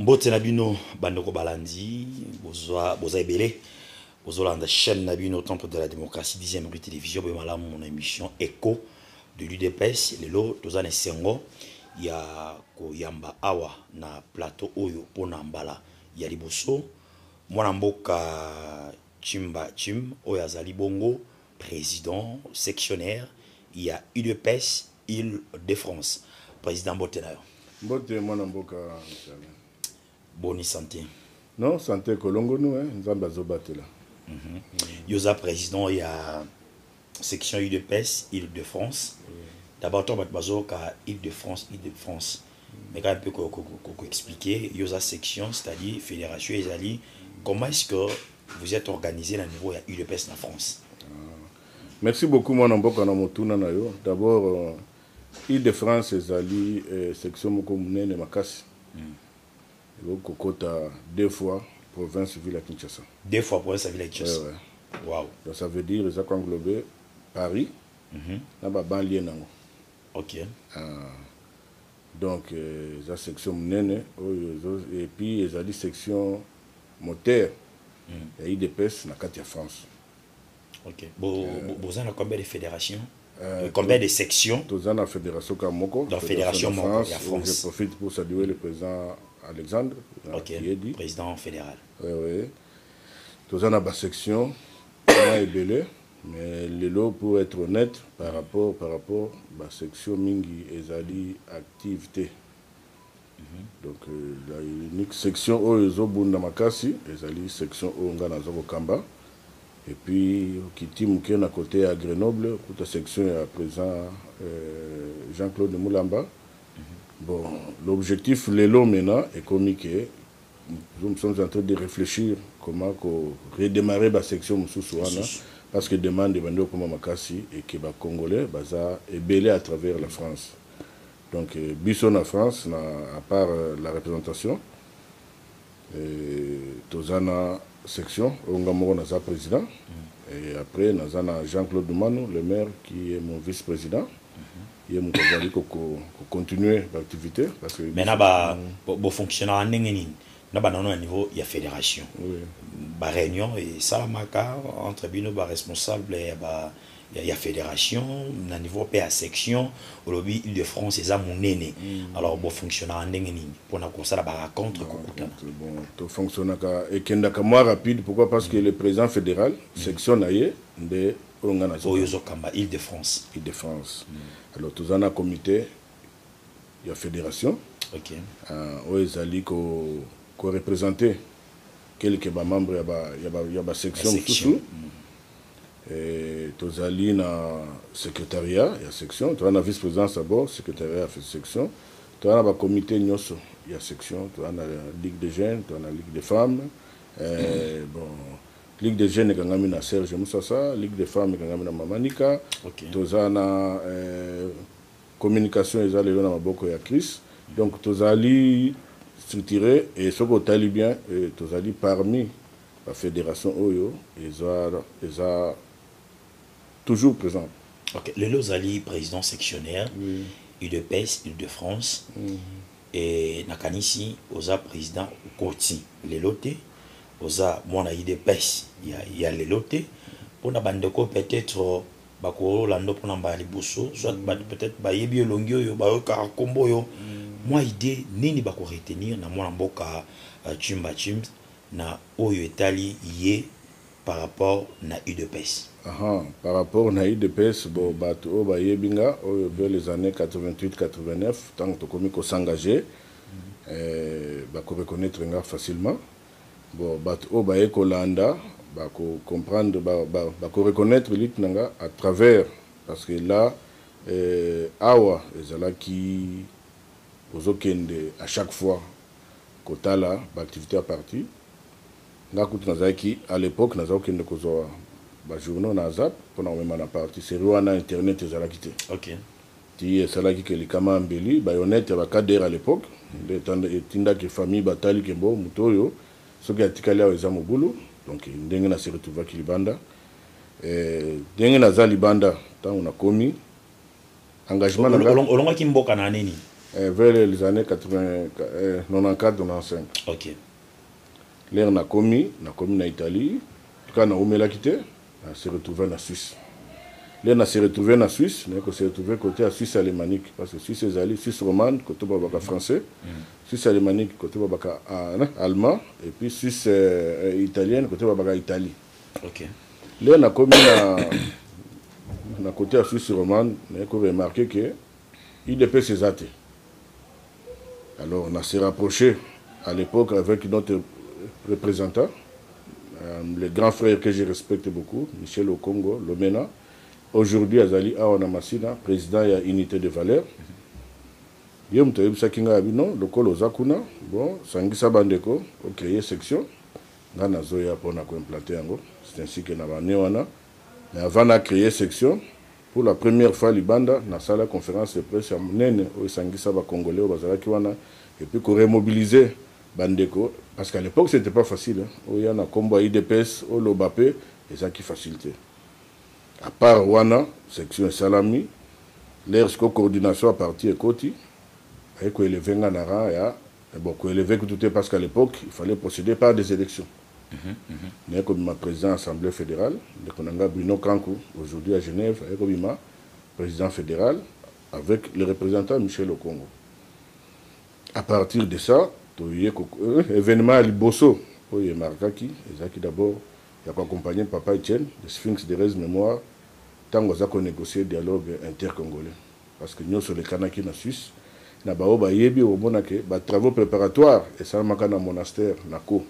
Mbote Nabino, Bandoko Balandi, Boza Ebele, Bozolanda chaîne Nabino, Temple de la démocratie, 10e rue télévision, Bemala, mon émission Echo de l'UDPS, le lot, Tozane Sengo, il y a Koyamba Awa, na plateau Oyo, Ponambala, il y a Liboso, Mwanamboka Chimba Chim, Oyazali Bongo, président, sectionnaire, il y a UDPS, Île-de-France, président Botenayo. Bote Mwanamboka. Bonne santé. Non, santé Kolongo nous, hein, nous avons battu là. Yosa président, il y a section UDPS, Île-de-France. D'abord, on va Île-de-France, Île-de-France. Mais quand même, on peut expliquer, Yosa section, c'est-à-dire fédération Ezali, comment est-ce que vous êtes organisé à niveau de UDPS en France? Merci beaucoup, Mwanamboka Namotuna Nayo. D'abord, Île-de-France, Ezali, section Mokomoune et Makasi. Kokota 2 fois province ville à Kinshasa. 2 fois province ville à Kinshasa. Wow. Donc ça veut dire ça englobé Paris. Là bas banlieue nango. OK. Donc la section nene et puis les ali section moteur et IDPS na kati ya France. OK. Vous avez combien de fédérations? Combien de sections? Tous en la fédération Kamoko. Dans la fédération Moko, France. Je profite pour saluer le président Alexandre, qui est dit. Président fédéral. Oui. Tous en la section, est belé, mais le lot, pour être honnête, par rapport à la section Mingi Ezali activité. Donc, la unique section Oezo Bunda Makasi, Ezali section Ongana Zoko Kamba. Et puis, qui est à côté à Grenoble, pour la section à présent Jean-Claude Moulamba. Bon, l'objectif, l'élo maintenant, est comique. Nous sommes en train de réfléchir comment redémarrer la section Moussouana, parce que demande de Bando comme Makasi et que les Congolais est belé à travers la France. Donc, Bisson en France, à part la représentation, Tozana section, Ongamoro Naza président, et après, Nazana Jean-Claude Dumano, le maire qui est mon vice-président. Il y a mon travail pour continuer l'activité. Mais pour fonctionner en Nengeni, nous avons un niveau, il y a fédération. La réunion et Salamaka, entre les responsables, il y a fédération, au niveau de la section, au lobby Île-de-France, c'est ça mon aîné. Alors, pour fonctionner en Nengeni, pour nous conseiller la rencontre. Bon, tout fonctionne et qu'il y a moins rapide. Pourquoi? Parce que le président fédéral, section Naye, de Oyozokamba, Île-de-France. Île-de-France. Alors, tous en un comité, il y a fédération. OK. Oyezali ko représenter quelques membres, il y a une section. Et tous ali na secrétariat, il y a section. Tu as un vice-présidence d'abord, secrétariat fait section. Tu as un comité nyoso, il y a section. Tu as la Ligue des jeunes, tu as la Ligue des femmes. Bon. Ligue des jeunes est na Serge Moussassa, Ligue des femmes est na Mamanika. Tozana communication est allée na maboko ya Chris. Donc tozali structuré et ce que tali bien tozali parmi la fédération Oyo ils a toujours présent. OK, le Lozali président sectionnaire UDPS Île-de-France et Nakanisi Oza président Koti les lotés. Oza mon IDPS il y a les lotés pour na bandeko peut-être bako lando pour na mbali bosso soit peut-être ba yebi longyo yo ba ka kombo yo moi idée nini bako retenir na mwana mboka Chimba Chim na oyo etali yé par rapport na UDPS. Par rapport na UDPS bo bato ba yebinga oyo vers les années 88-89 tant que komiko s'engager bako reconnaître nga facilement. Bon, bah Ekolanda, bah comprendre, bah reconnaître l'itnanga à travers, parce que là, awa, ezala qui, aux okende à chaque fois, kota là, activité à partir, nga kout nazaki à l'époque naza okende kozoa, bah journaux nazap, pendant même na partie, c'est rouana internet ezala quitté. OK. Ti ezala qui que les kama ambeli, bah honnête ba kader à l'époque, de tinda que famille batali kembo mutoyo. Ce qui a été calé aux Amobulu, donc il a se retrouvé à Kilibanda. Dengue na Zalibanda, tant on a commis engagement. Olonga Kimboka na nini? vers les années 94-95. Ok. L'air n'a commis en Italie. En tout cas, on a quitté. On s'est retrouvé en Suisse. L'air n'a s'est retrouvé en Suisse. On s'est retrouvé côté à Suisse alémanique. Parce que Suisse est allé, Suisse romande, côté babaka français. Suisse alémanique, côté babaka allemand. Et puis Suisse italienne, côté babaka Italie. Ok. L'air n'a commis na côté à Suisse romande. On a remarqué que il est ses athées. Alors on a s'est rapproché à l'époque avec notre représentant, le grand frère que je respecte beaucoup, Michel Okongo, Lomena. Aujourd'hui, Azali Awana Masina, président de l'unité de valeur. Yom Toyib Sakinga Abino, le col Ozakuna, bon, Sangisa Bandeko, on a créé section. Gana Zoya pour implanter Ango. C'est ainsi que nous avons mais avant de créer section, pour la première fois, Libanda, dans la salle de conférence de presse, il y a un Sangisa Congolais, et puis qu'on remobilisait Bandeko. Parce qu'à l'époque, ce n'était pas facile. Il y a un combat IDPS, au Lobapé, et ça qui facilitait. À part Wana, section Salami, l'air coordination à partir de Koti, et qu'on élevait Nganara, et bon, qu'on élevait tout parce qu'à l'époque, il fallait procéder par des élections. Mais comme ma président de l'Assemblée fédérale, le Bruno Kankou, aujourd'hui à Genève, et comme ma président fédéral, avec le représentant Michel Okongo. À partir de ça, événement à Liboso, il y a Markaki, qui d'abord, il a accompagné Papa Etienne, le Sphinx de Rez Mémoire, tant qu'on a négocié le dialogue intercongolais. Parce que nous, sur les Kanaki en Suisse, nous avons des travaux préparatoires, et ça, nous avons un monastère, Nako.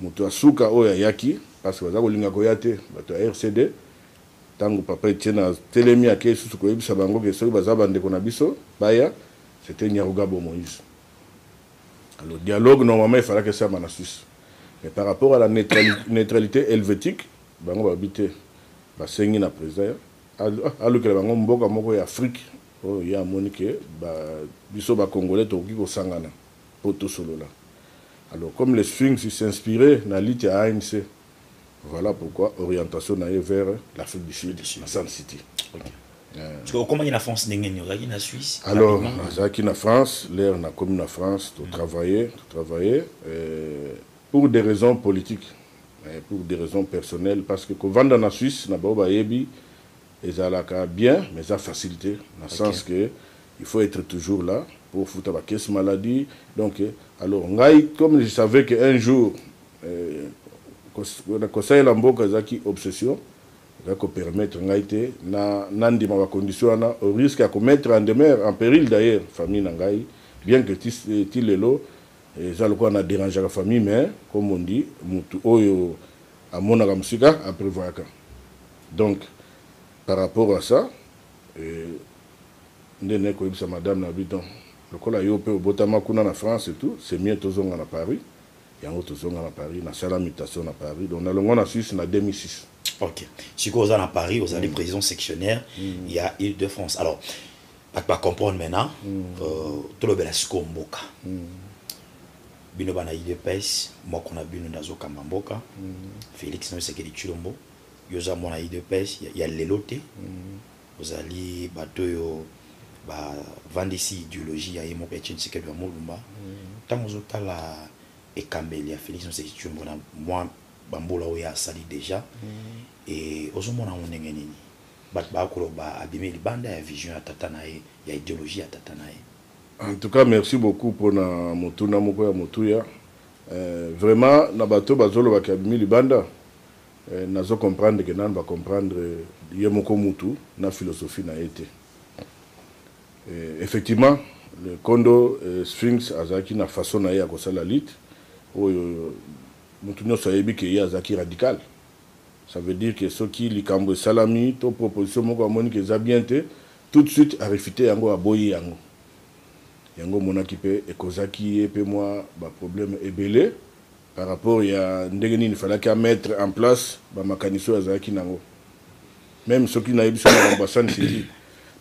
Mutu asuka oya yaki parce que bazako linga koyate bato RCD tango papa Etienne telemi ake susu ko yebisa bango ke soki bazaba ndeko na biso baya c'était Nyarugabo Moïse. Alors dialogue normalement il fallait que ça en Suisse. Mais par rapport à la neutralité helvétique bango babité basengi na président alu que bango mboka moko ya Afrique oh ya monique ba biso ba congolais to ki ko sangana poto solo là. Alors, comme les Sphinx s'inspiraient dans l'IT à ANC, voilà pourquoi orientation est vers l'Afrique du Sud, la San City. Comment il y a la France, il y a la Suisse? Alors, il y a France, l'air n'a comme la France, de travailler pour des raisons politiques, pour des raisons personnelles, parce que quand on va dans la Suisse, on a bien, mais ça facilité, dans le sens que il faut être toujours là pour foutre la caisse maladie. Donc, alors, comme je savais qu'un jour, conseil la mboka zaki obsession, ça permettre na condition au risque à commettre en demeure, en péril d'ailleurs, famille nangai, bien que tilelo, ça le quoi na dérangé la famille, mais comme on dit, mutu oyo à mon agamsika à prévoir. Donc, par rapport à ça, madame n'habitant le col a yopé au Botamakuna en France et tout, c'est mieux tous à Paris. Il y a un autre zone à Paris, il y a une mutation à Paris. Donc, on a le en Suisse en 2006. Ok. Si vous êtes à Paris, vous avez président sectionnaire, il y a Île-de-France. Alors, pas comprendre maintenant, tout le bel Siko Mboka. Bino bana IDPS, moi qu'on a bino nazo Kamamboka, Félix Nosekeli Chulombo, Yoza mona IDPS, il y a l'éloté, vous allez bateau vendisi idéologie ya yemo petchen sekeli wa molumba tango zotala ekambeli ya Félix Nosekeli na moi bambola oya sali déjà et ozomona ndenge nini bat ba koloba abimeli banda ya vision ya tata na ye ya idéologie ya tata na ye. En tout cas, merci beaucoup pour na motuna moko ya motuya. Vraiment na bato bazolo ba kabimeli banda nazo comprendre que nan va comprendre yemoko mutu na philosophie na été. Effectivement, le Kondo Sphinx azaki na façon na ya kosala lit oyo mutu no sayebi ke ya azaki radical. Ça veut dire que ceux qui likambo salami to proposition moko amoni ke za bien te tout de suite a réfuté yango aboyi yango. Yango monaki pe ekozaki et pe moi ba problème ebelé par rapport à ndengeni il fallait qu'à mettre en place ba makaniso azaki nango. Même ceux qui n'aient pas l'ambassade city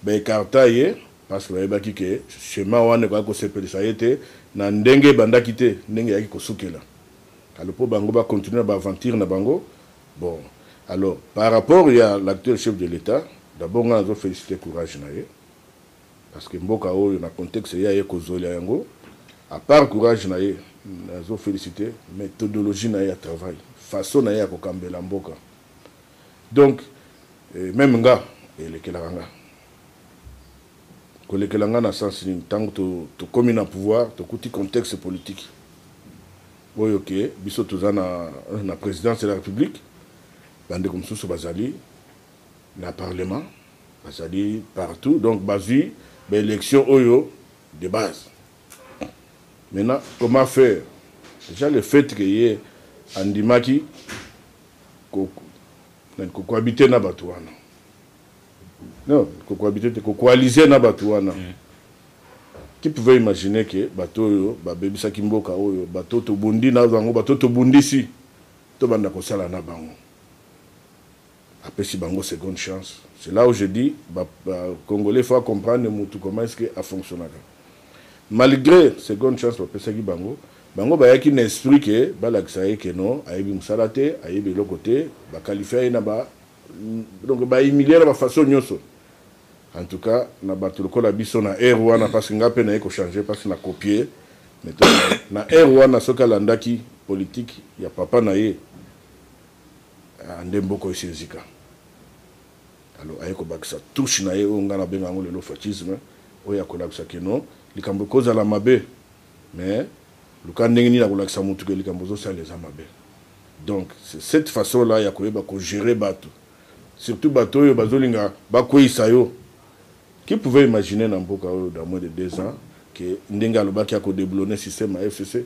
ba écartaye parce que bayebaki ke chemin wana ko sepeli ça été na ndenge bandaki te ndenge yaki kosukela. Alors pour bango ba continuer ba aventure na bango. Bon, alors par rapport à l'actuel chef de l'État, d'abord on a félicité courage naé. parce que mboka oyo na contexte ya ye kozolia yango à part courage na ye nazo féliciter méthodologie na ye ya travail façon na ye ya kokambela mboka donc même nga elekelaka nga kolekela nga na sens nini ntango tokomi na pouvoir tokuti contexte politique oyo ke biso toza na présidence de la république bandeko mosusu bazali na parlement bazali partout donc bazwi baélection oyo de base. Maintenant comment faire? Déjà le fait que ye andimaki cohabiter na bato wana non coaliser na bato wana qui pouvait imaginer que bato oyo babebisaki mboka oyo bato tobundi na bango bato tobundisi to banda kosala na bango apesi bango seconde chance. C'est là où je dis Congolais faut comprendre mutu comment est-ce que a fonctionné malgré seconde chance bapesaki bango bango bayaki na esprit que balakisa ye que non ayebi musala te ayebi eloko te baqualifie na ba donc bahumilier na bafaçon nyonso. En tout cas na bato lokola biso na air wana parce que nga pe na ye kochanger parce que na copier mais na air wana soki alandaki politique ya papa na ye ande mboko esenzika alors aye kobakisa touche na ye oyo nga na benga yango lelo fascisme oyo akolakisa ke non likambo ekozala mabe mais luka ndenge nini akolakisa mutu ke likambo ezosala eza mabe. Donc c'est cette façon là ya koyeba kogérer bato surtout bato oyo bazolinga bakweyisa yo. Qui pouvait imaginer dans moins de 2 ans que Ndenga Lobaki a déboulonné le système à FCC?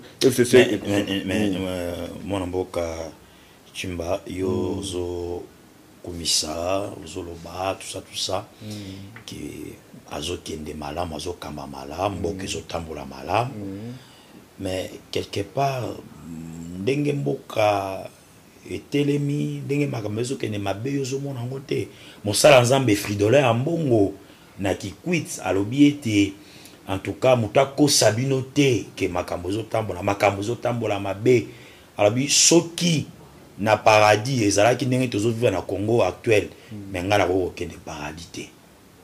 Mais mon amboka Chimba, Yozo Komissa, Zoloba, tout ça, qui Azo Kende Malam, Azo Kamba Malam, Bokezo Tambola Malam. Mais quelque part, Ndenge Mboka et Telemi, Ndenge Makamezo Kene Mabe Yozo mon angote, mon salanzambe fridolé en bongo. Na ki quit alobi ete en tout cas mutako sabino te ke makambozo tambola mabe alobi soki na paradis ezalaki ndenge tozo vivre na Congo actuel mais ngala ko kende paradis te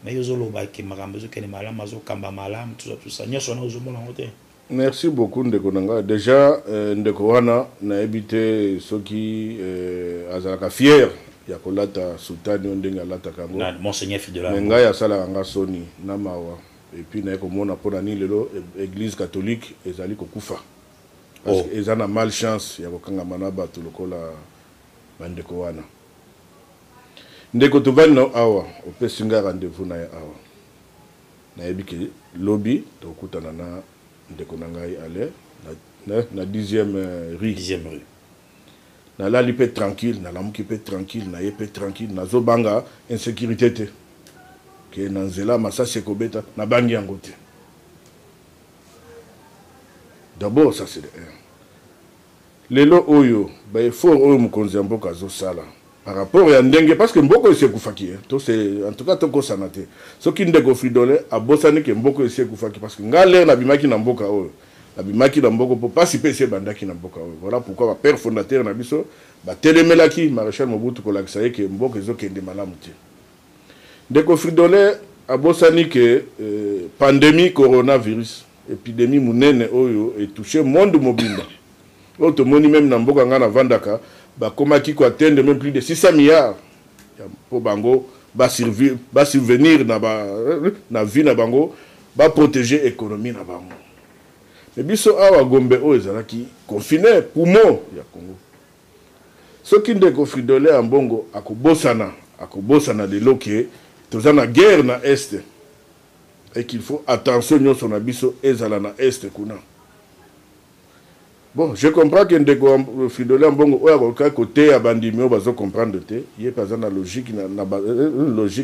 mais yozo loba ke makambozo kene malama zo kamba malama tout ça nyonso na ozo mona ngote. Merci beaucoup ndeko nanga déjà ndeko wana na ebité soki azalaka fier ya kolata sultani ndenge alata kango na monseigneur Fidela nga ya sala nga soni na mawa et puis na komona pona ni lelo église catholique ezali kokufa parce que ezana malchance ya kokanga manaba to lokola bandeko wana ndeko tovani na awa opesinga rendez-vous na ya awa na ebiki lobby to kutana na ndeko nangai ale na 10e rue na la li peut tranquille na la muki peut tranquille na ye peut tranquille na zo banga insécurité te ke na nzela masasi ekobeta na bangi yango te. D'abord ça c'est lelo oyo ba effort oyo mokonzi ya mboka azosala par rapport ya ndenge parce que mboko esekufaki to c'est en tout cas toko sanate soki ndeko fridole abosani ke mboko esekufaki parce que ngale na bimaki na mboka oyo abimaki na mboko po pasi pese bandaki na mboka oyo. Voilà pourquoi ba père fondateur na biso ba telemelaki Maréchal Mobutu kolakisa ye ke mboko ezokende malamu te. Ndeko fridole abosani ke pandémie coronavirus épidémie munene oyo et touché monde mobimba auto moni même na mboka ngana vandaka ba komaki ko atteindre même plus de 600 milliards pour bango ba survenir na vie na bango ba protéger économie na bango. Mais biso awa Gombe o ezalaki confiné poumon ya Congo soki ndeko fridole en bongo akobosana de loke tozana guerre na est et qu'il faut attention nyonso na biso ezala na est kuna. Bon, je comprends que ndeko fridole en bongo oya ko côté ya bandimio bazo comprendre te ye pas na logique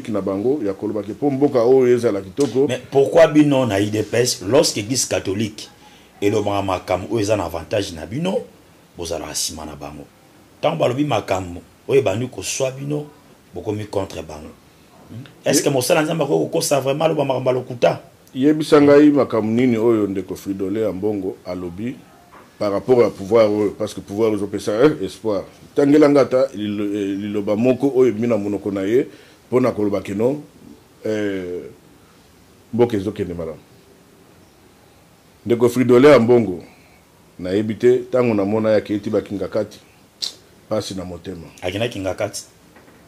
na bango ya koloba ke po mboka o ezala kitoko. Mais pourquoi bino na IDPS lorsque l'église catholique et le makam o ezana avantage na bino bozala sima na bango tant balobi makam o banu ko soit bino boko mi contre bango. Est-ce que mosala nzamba ko kosa vraiment lo ba lokuta yebisangai makam nini oyo ndeko fridole en bongo alobi par rapport à pouvoir parce que pouvoir ils ont pesa espoir tangelanga ta liloba moko oyo mina monoko na ye pona koloba keno mboka ezokende malamu. Ndeko Fridolin ya mbongo nayebi te ntango namona yake eti bakinga kati pasi na motema. Akina kinga kati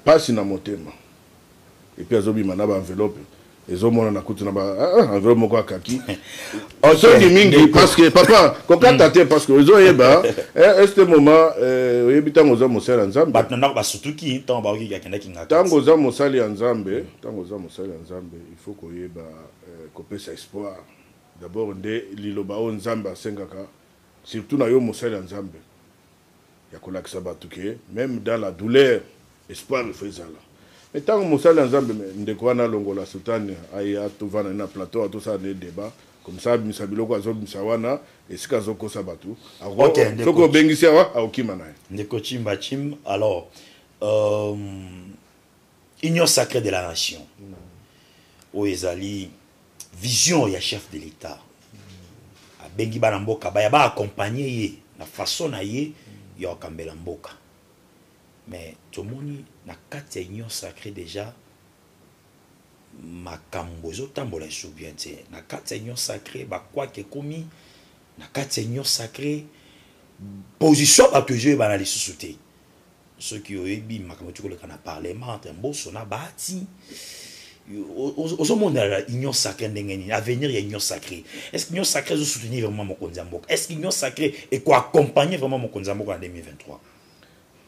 Pasi na motema. Et puis azobima na ba enveloppe. Ezomona na kutu na ba enveloppe moko akaki. Oso mingi parce que papa kokata te parce que ozoyeba este moment oyebi tango za mosala nzambe. Batna ba surtout ki tango ba oki akina kinga kati. Tango za mosali ya nzambe, il faut koyeba kopesa espoir. D'abord nde liloba o nzambe asengaka surtout na yo mosali ya nzambe. Ya kolakisa batuke même dans la douleur espoir il faut ezala. Mais tant que mosali nzambe ndeko wana longola sultane aya tovana na plateau tout ça des débats comme ça misabiloko azobimisa wana esika zokosa batu. OK, soko bengisi awa aokima naye. Ndeko Chimba Chim alors union sacrée de la nation. Oezali vision ya chef de l'État. Abengi bana mboka ba ya ba accompagner ye na façon na ye ya kambela mboka. Mais tout le monde na kati ya union sacrée déjà makambo zotambola sou bien te na kati ya union sacrée ba kwa ke komi na kati ya union sacrée position ba toujours ba na lisusu te ceux qui oyebi makambo tu ko le kana parlement mboso na bati au monde la union sacrée ndengeni avenir ya union sacrée est-ce que union sacrée zo soutenir vraiment mokonzi mboka est-ce que union sacrée et quoi accompagner vraiment mokonzi mboka en 2023.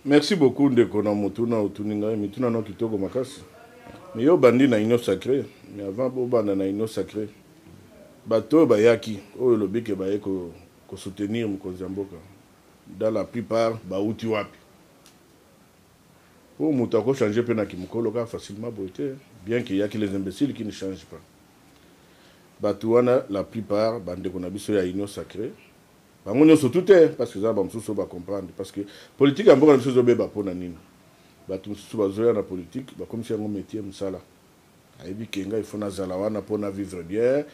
Merci beaucoup ndeko na mutuna utuninga mituna no kitoko makasi. Mais yo bandi na union sacrée, mais avant bo banda na union sacrée. Bato bayaki oyo lobike baye ko soutenir mokonzi mboka. Dans la plupart ba uti wapi. Pour muta ko changer pe na kimukolo ka facilement boité, bien qu'il y a que les imbéciles qui ne changent pas. Bato wana la plupart bande ko na biso ya union sacrée. Bango nyonso tout parce que ça ba msusu ba comprendre parce que politique en mboka na biso zo beba pona nini. Bato msusu bazoya na politique ba comme si yango métier msala. Ayebi kenga il faut na zala wana pona vivre bien.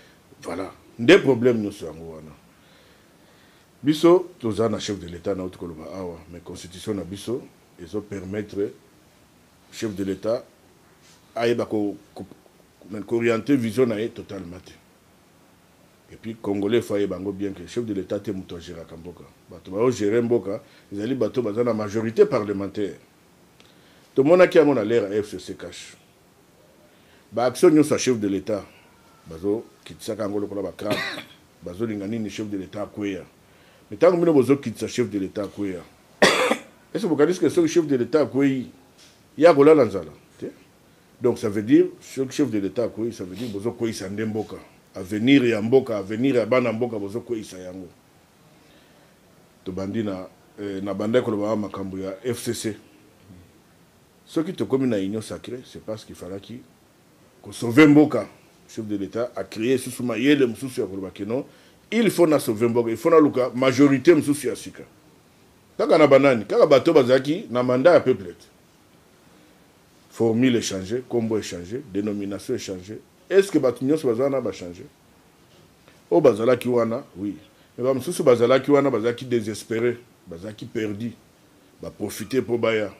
Voilà, des problèmes nyonso yango wana. Biso toza na chef de l'État na autre koloba awa mais constitution na biso ezo permettre chef de l'État ayeba ko orienter vision na ye totalement. Et puis Congolais faut bango bien que le chef de l'État est muto gérer Kamboka. Bato ba gérer Mboka, ils allaient bato ba na majorité parlementaire. Tout le monde qui a mon l'air FCC cache. Ba action nous sa chef de l'État. Bazo kitsa Kangolo kola ba crab. Bazo lingani ni chef de l'État kweya. Mais tant que nous bozo kitsa chef de l'État kweya. Est-ce que vous connaissez que ce chef de l'État kweya ya kola lanzala. Donc ça veut dire ce chef de l'État kweya ça veut dire bozo kweya sande Mboka. Avenir ya mboka, avenir ya bana mboka bozo ko isa yango. To bandi na banda ko ba makambo ya FCC. Ce qui te comme na union sacrée, c'est parce qu'il fallait qu'on sauve mboka. Le chef de l'État a créé sous mayele msusu ya ko keno, il faut na sauver mboka, il faut na luka majorité msusu ya sika. Kaka na banani, kaka bato bazaki na mandat ya peuple. Formule échanger, combo échanger, dénomination échanger. Est-ce que Batunyo Bazana va changer? Oh, Bazala Kiwana, oui. Mais Bamsoussou Bazala Kiwana, Bazaki désespéré, Bazaki perdu, va profiter pour Baya.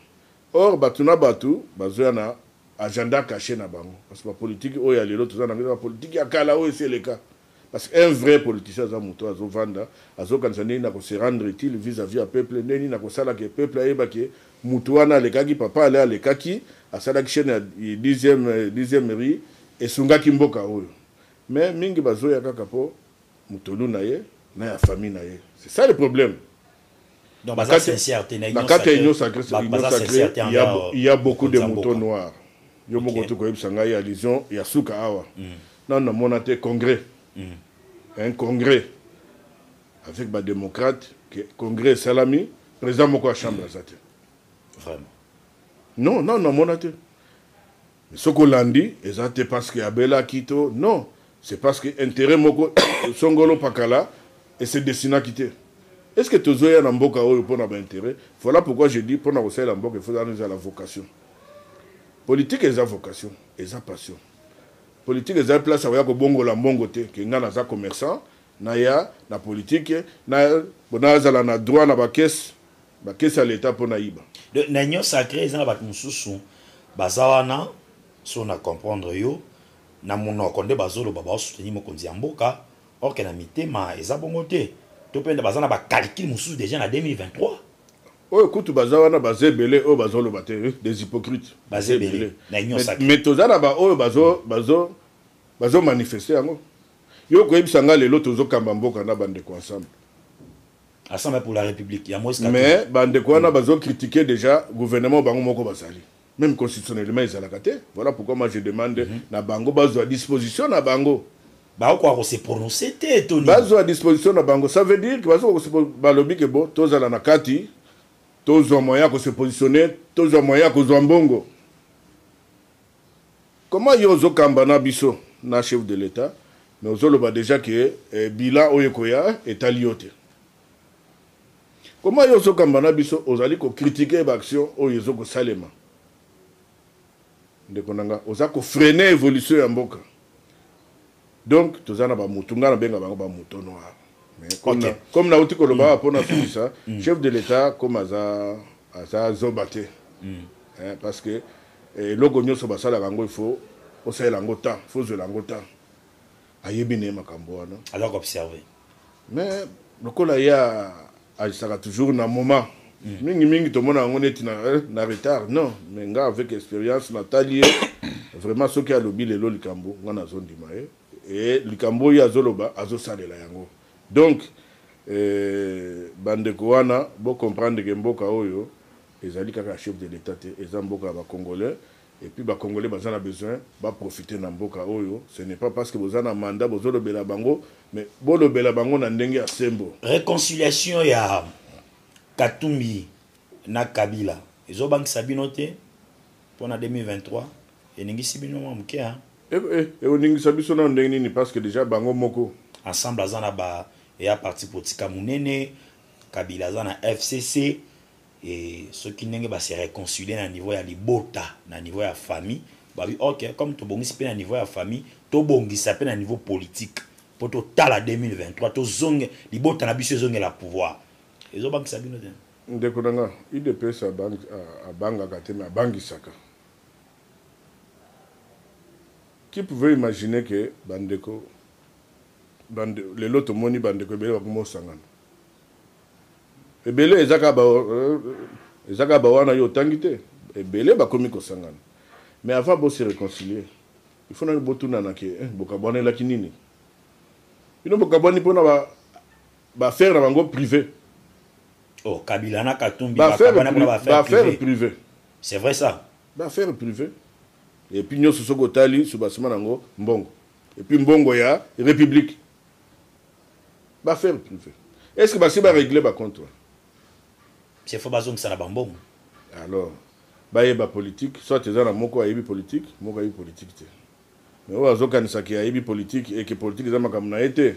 Or, Batuna Batu, Bazana, agenda caché na bango. Parce que la politique, oh, il y a l'autre, la politique, il y a Kala, oh, c'est le cas. Parce qu'un vrai politicien, Zamuto, Azovanda, Azokansani, n'a pas se rendre utile vis-à-vis à peuple, Neni, n'a pas ça, que peuple, Aébaki, Moutouana, le Kaki, papa, allait à le Kaki, à Salakchen, 10e riz, et sunga kimboka oyo mais mingi bazo ya kaka po mutolu na ye na ya famille na ye c'est ça le problème. Donc baza sincérité na union sacrée il y a beaucoup de moutons noirs yo moko to ko ebsanga ya allusion ya suka awa non non monate congrès un congrès avec ba démocrate congrès salami président moko a chambre azate vraiment non monate. Ce qu'on l'a dit, c'est parce qu'il y a Bela Kito. Non, c'est parce que l'intérêt moko Songolo Pakala et c'est destiné à quitter. Est-ce que tu as un mboka pour avoir intérêt? Voilà pourquoi je dis pour avoir un mboka, il faut aller à la vocation. Politique est la vocation, est la passion. Politique est la place à bongo la bongote, qui est un commerçant, naya na politique, na bonazala na droit na ba caisse à l'état pour naïba. De l'union sacrée, ils ont battu sous bazawana. Si on a comprendre yo na monoko nde bazoloba baosoutenir mokonzi ya mboka or que na mitema eza bongo te to mpe nde baza na bacalcule mosusu déjà na 2023 oyo kutu baza wana baza ebele oyo bazoloba te des hypocrites baza ebele na union sacrée mais toza na baoyo bazomanifeste yango yo koyebisa nga lelo tozokamba mboka na bandeko ensemble Assemblée pour la République ya Moïse mais bandeko wana bazocritiquer déjà gouvernement bango moko bazali même constitutionnellement ezalaka te voilà pourquoi moi je demande na bango bazwa disposition na bango baokoka se prononcer te toni bazwa disposition na bango ça veut dire que bazokoka balobi ke bo tozala na kati tozwa moyen ko se positionner tozwa moyen kozwa mbongo. Comment yo ozokamba na biso na chef de l'état mais ozoloba déjà que bilan oyo koya etali yo te. Comment yo ozokamba na biso ozali ko critiquer ba action oyo ezoko salema ndeko nanga oza ko freiner évolution ya mboka. Donc tozana ba mutunga na benga bango ba muto noir. Mais comme na uti koloba pona ça chef de l'état comme aza zobate parce que logo nyoso basala bango il faut osala ngo temps faut jouer lango temps ayebi ne makambo wana alors observer mais lokola ya agisaka toujours na moment mingi to mona ngo neti na retard non mais nga avec expérience Nathalie vraiment ce qui a lobby lelo likambo ngana zondima et likambo ya zoloba azosalela yango donc bandeko wana bo comprendre que mboka oyo ezali kaka chef de l'état te eza mboka ba congolais et puis ba congolais bazana a besoin ba profiter na mboka oyo ce n'est pas parce que bozana mandat bozolobela bango mais bolobela bango na ndenge ya sembo réconciliation ya Katumbi na Kabila ezobangisa bino te pona 2023 eningisi bino moke hein oningisa biso na ndenge nini parce que déjà bango moko ensemble azana ba ya parti politique munene Kabila azana FCC et ceux qui n'engagent pas se réconcilier à niveau ya libota na niveau ya famille bah oui ok comme to bongisi pe na niveau ya famille to bongisa pe na niveau politique pour to tala 2023 to zonge libota na biso zonge la pouvoir ezo bangisa bino te ndeko nanga IDPS a banga kateme a bangisaka qui pouvait imaginer que bandeko les loto moni bandeko bele bakumo sangana ebele ezaka ba wana yo tangite ebele bakomi ko sangana mais avant de se réconcilier il faut na botuna na ke bokabone la kinini ino bokabone pona ba faire na bango privé oh Kabila na Katumbi ba faire privé c'est vrai ça ba faire privé et puis nyo sosoko tali subasima nango mbongo et puis mbongo ya république ba faire privé est-ce que ba si ba régler ba compte c'est faux bazong ça na bambom alors ba politique soit eza na moko ayebi politique moko ayebi politique te mais o azokanisa ki ayebi politique et que politique eza makambo na ete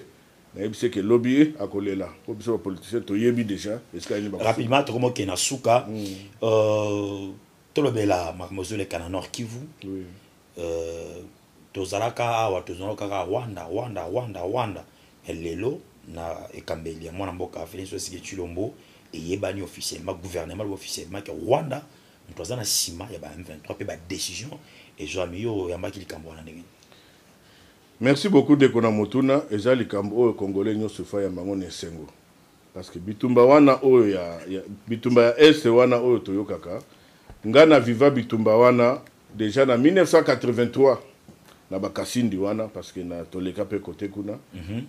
na yebi c'est que lobby akolela ko biso politicien to yebi déjà est-ce que ba rapidement to komo ke na suka tolobela makambo le kana Nord Kivu oui tozalaka awa tozalaka Rwanda lelo na ekambeli ya mwana mboka Félix Tshisekedi Tshilombo et yebani officiellement gouvernement officiellement que Rwanda nous na sima ya ba M23 pe ba décision et Joamio yamba ki likambo na ndenge. Merci beaucoup de kona motuna eza likambo o congolais nyoso fa ya mango ne sengo parce que bitumba wana oyo ya bitumba ya est wana oyo toyokaka ngana viva bitumba wana déjà na 1983 na bakasindi wana parce que na toleka pe côté kuna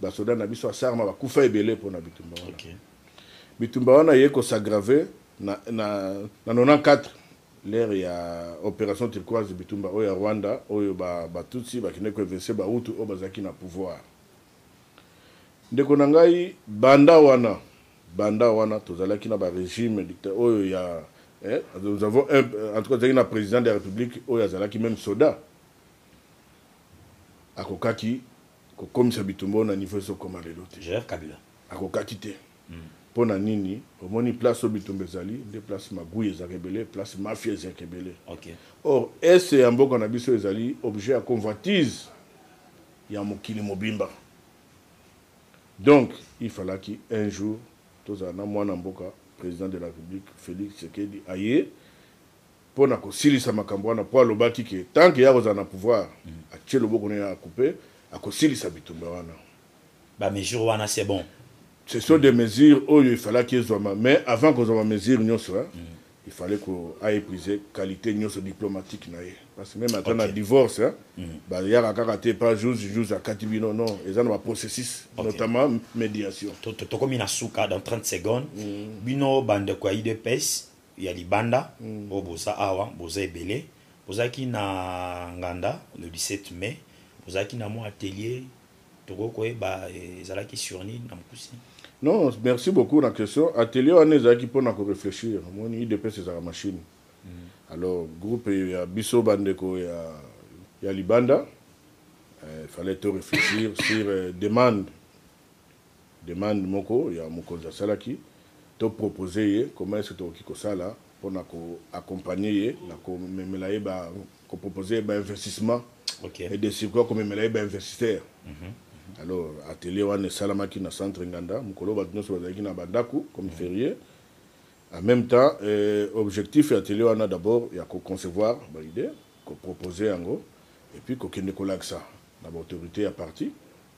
basoda na biso asarma bakufa ebele pona bitumba wana OK bitumba wana yeko s'aggraver na 94 l'ère ya opération turquoise bitumba oyo ya Rwanda oyo ba tutsi bakine ko vencer ba hutu o bazaki na pouvoir ndeko na ngai banda wana tozalaki na ba régime dictateur oyo ya nous avons en tout cas un président de la République oyo azalaki même soda akokaki ko komisa bitumba na niveau so koma lelo te Joseph Kabila akokaki te pona nini omoni place obitumba ezali de place maguye ezakebele place mafia ezakebele OK or est ya mboka na biso ezali objet à convoitise ya mokili mobimba donc il fallait qu'un jour tozana mwana mboka président de la République Félix Tshisekedi aye pona ko silisa makambo wana po alobaki ke tant que ya kozana pouvoir atie loboko na ya couper akosilisa bitumba wana. Ba mesure wana c'est bon. Ce sont des mesures où il fallait qu'ils soient, mais avant qu'on soit mesures il fallait qu'on ait épuisé qualité diplomatique parce que même maintenant okay. Divorce bah il y a pas juste à Katibino non ils ont un processus notamment médiation. To comme ina souka dans 30 secondes bino bande kwa IDPS ya libanda o boza awa boza ebele boza ki na nganda le 17 mai boza ki na mo atelier toko ko ba ezala ki surni na mkusi. Non, merci beaucoup la question. Atelier on est qui pour réfléchir. Mon IDP c'est la machine. Alors groupe il y a Bisso Bandeko il y a Libanda. Il fallait tout réfléchir sur demande moko il y a Moko Salaki. Tout proposer comment est-ce que tu ça là pour accompagner na ko memelaye ba ko proposer ba investissement. Okay. Et des circuits comme memelaye ba investisseur. Alors, atelier wane salamaki na centre Nganda, mukolo batno so bazaki na bandaku comme férié. En même temps, objectif atelier wana d'abord il y a ko concevoir ba idée, ko proposer ango et puis ko kende ko laksa na autorité à parti.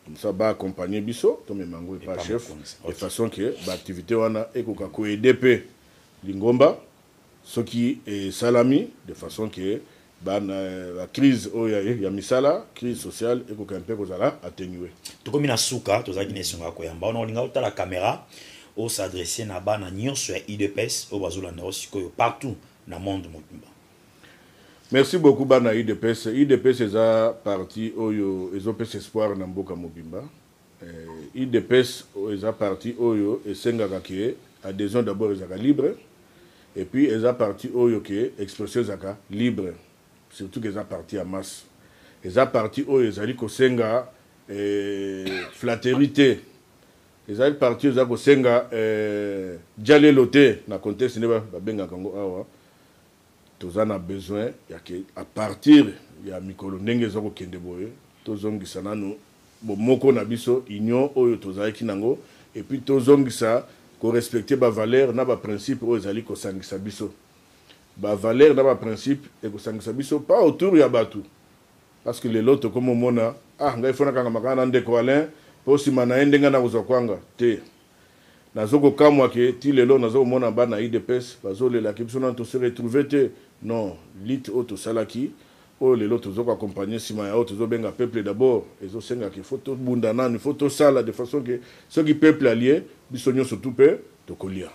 Comme ça ba accompagner biso to me mango et pas chef de façon que ba activité wana e ko ko EDP lingomba ce qui est salami de façon que la crise ya misala crise sociale et ko kampe ko zala atténuer to komi na suka to zaki nesonga ko yamba on linga utala caméra o s'adresser na bana nyonso ya IDPS o bazolanda osikoyo partout na monde mobimba. Merci beaucoup bana IDPS eza parti oyo ezopesa espoir na mboka mobimba. IDPS eza parti oyo esengaka ke adhésion d'abord ezaka libre et puis eza parti oyo ke expression ezaka libre. Surtout qu'ils ont parti à masse. Ils ont parti où ils ont kosenga flatérité. Ils ont parti ils ont kosenga dialé loté na contexte ne ba benga kango awa. Tous en a besoin ya que à partir ya mikolo ndenge zoko kende boye tozongisa nanu bo moko na biso union oyo tozaki nango et puis tozongisa ko respecter ba valeur na ba principe oyo ezali ko sangisa biso. Ba valeur dans ma principe et que ça ne pas autour ya batu parce que les lots comme on mona ngai fona kanga makana ndeko Alain po si mana endenga na uzokwanga te nazoko kamwa ke ti lelo nazo mona bana IDPS bazolela ke biso na to se retrouver te non lit auto salaki o lelo tozoko accompagner sima ya auto benga peuple d'abord ezo senga ke photo bundana ni photo sala de façon que ceux qui peuple allié biso nyonso tout pe to kolia.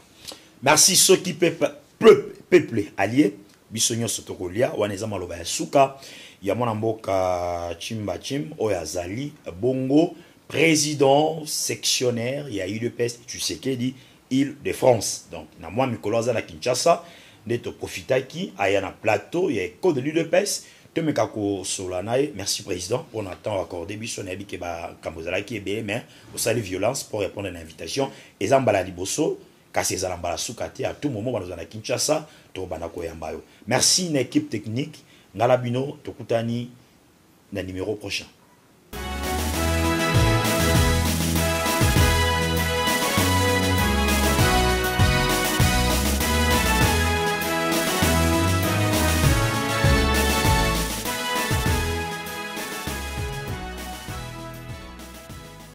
Merci ceux qui peuple allié bisonyo sotokolia waneza maloba ya suka ya mwana mboka chimba chim oyazali bongo président sectionnaire ya UDPS Tshisekedi Île-de-France. Donc na moi mikoloza na Kinshasa neto profitaki aya na plateau ya école de l'UDPS te mekako solanae. Merci président pour notre temps accordé bisonné bi ke ba kambozala ki ebe mais au salut violence pour répondre à l'invitation ezambala liboso kasi ezalamba la soukate à tout moment dans la Kinshasa to banako yambayo. Merci une équipe technique ngalabino tokutani na numéro prochain.